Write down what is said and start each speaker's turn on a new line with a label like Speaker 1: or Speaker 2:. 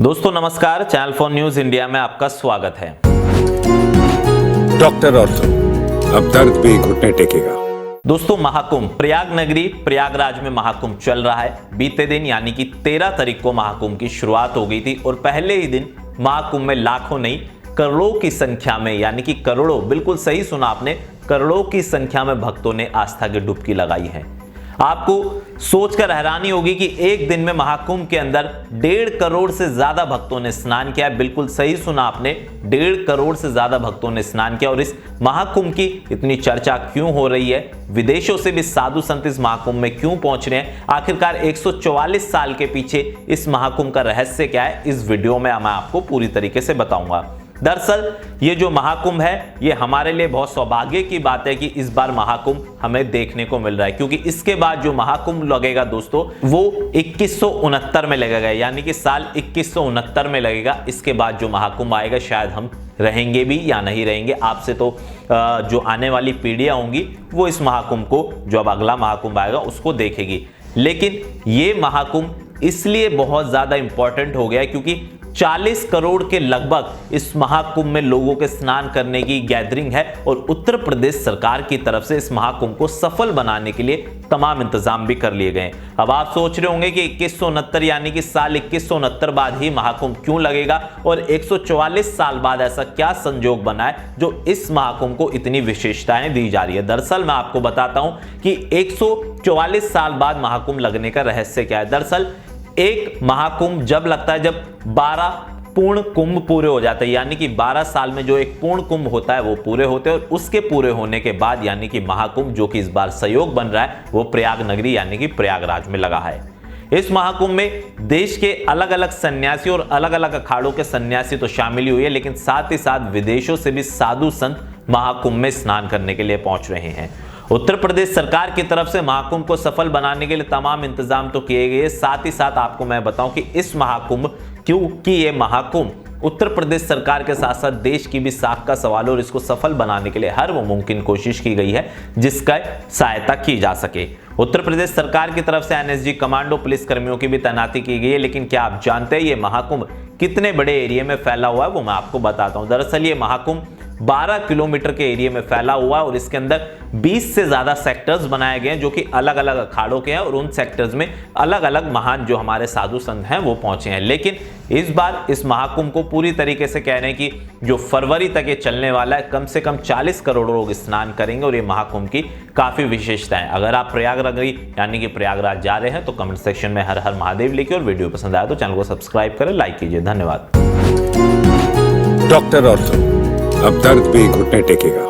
Speaker 1: दोस्तों नमस्कार, channel for news India में आपका स्वागत है।
Speaker 2: डॉक्टर ऑर्थो, अब दर्द भी घुटने टेकेगा।
Speaker 1: दोस्तों महाकुंभ प्रयाग नगरी प्रयागराज में महाकुंभ चल रहा है। बीते दिन यानी कि 13 तारीख को महाकुंभ की शुरुआत हो गई थी और पहले ही दिन महाकुंभ में लाखों नहीं करोड़ों की संख्या में, यानी कि करोड़ों, बिल्कुल सही सुना आपने, करोड़ों की संख्या में भक्तों ने आस्था की डुबकी लगाई है। आपको सोचकर हैरानी होगी कि एक दिन में महाकुंभ के अंदर 1.5 करोड़ से ज्यादा भक्तों ने स्नान किया। बिल्कुल सही सुना आपने, 1.5 करोड़ से ज्यादा भक्तों ने स्नान किया। और इस महाकुंभ की इतनी चर्चा क्यों हो रही है, विदेशों से भी साधु संत इस महाकुंभ में क्यों पहुंच रहे हैं, आखिरकार 144 साल के पीछे इस महाकुंभ का रहस्य क्या है, इस वीडियो में मैं आपको पूरी तरीके से बताऊंगा। दरअसल ये जो महाकुंभ है, ये हमारे लिए बहुत सौभाग्य की बात है कि इस बार महाकुंभ हमें देखने को मिल रहा है, क्योंकि इसके बाद जो महाकुंभ लगेगा दोस्तों वो 2169 में लगेगा, यानी कि साल 2169 में लगेगा। इसके बाद जो महाकुंभ आएगा शायद हम रहेंगे भी या नहीं रहेंगे। आपसे तो जो आने वाली पीढ़ियां होंगी वो इस महाकुंभ को, जो अब अगला महाकुंभ आएगा, उसको देखेगी। लेकिन ये महाकुंभ इसलिए बहुत ज्यादा इंपॉर्टेंट हो गया है क्योंकि 40 करोड़ के लगभग इस महाकुंभ में लोगों के स्नान करने की गैदरिंग है और उत्तर प्रदेश सरकार की तरफ से इस महाकुंभ को सफल बनाने के लिए तमाम इंतजाम भी कर लिए गए। अब आप सोच रहे होंगे कि 2169 यानी कि साल 2169 बाद ही महाकुंभ क्यों लगेगा और 144 साल बाद ऐसा क्या संजोग बना है जो इस महाकुंभ को इतनी विशेषताएं दी जा रही है। दरअसल मैं आपको बताता हूं कि 144 साल बाद महाकुंभ लगने का रहस्य क्या है। दरअसल एक महाकुंभ जब लगता है जब 12 पूर्ण कुंभ पूरे हो जाते हैं, यानी कि 12 साल में जो एक पूर्ण कुंभ होता है वो पूरे होते हैं और उसके पूरे होने के बाद यानी कि महाकुंभ, जो कि इस बार संयोग बन रहा है, वो प्रयाग नगरी यानी कि प्रयागराज में लगा है। इस महाकुंभ में देश के अलग अलग सन्यासी और अलग अलग अखाड़ों के सन्यासी तो शामिल हुए हैं, लेकिन साथ ही साथ विदेशों से भी साधु संत महाकुंभ में स्नान करने के लिए पहुंच रहे हैं। उत्तर प्रदेश सरकार की तरफ से महाकुंभ को सफल बनाने के लिए तमाम इंतजाम तो किए गए। साथ ही साथ आपको मैं बताऊं कि इस महाकुंभ, क्योंकि ये महाकुंभ उत्तर प्रदेश सरकार के साथ साथ देश की भी साख का सवाल है और इसको सफल बनाने के लिए हर वो मुमकिन कोशिश की गई है जिसका सहायता की जा सके। उत्तर प्रदेश सरकार की तरफ से एनएसजी कमांडो पुलिस कर्मियों की भी तैनाती की गई है। लेकिन क्या आप जानते हैं ये महाकुंभ कितने बड़े एरिया में फैला हुआ है, वो मैं आपको बताता हूं। दरअसल ये महाकुंभ 12 किलोमीटर के एरिया में फैला हुआ है और इसके अंदर 20 से ज्यादा सेक्टर्स बनाए गए हैं जो कि अलग अलग अखाड़ों के हैं और उन सेक्टर्स में अलग अलग महान जो हमारे साधु संत हैं वो पहुंचे हैं। लेकिन इस बार इस महाकुंभ को पूरी तरीके से कह रहे हैं कि जो फरवरी तक ये चलने वाला है, कम से कम 40 करोड़ लोग स्नान करेंगे और ये महाकुंभ की काफी विशेषताएं। अगर आप प्रयाग नगरी यानी कि प्रयागराज जा रहे हैं तो कमेंट सेक्शन में हर हर महादेव लिखिए और वीडियो पसंद आया तो चैनल को सब्सक्राइब करें, लाइक कीजिए। धन्यवाद।
Speaker 2: डॉक्टर ऑर्थो, अब दर्द भी घुटने टेकेगा।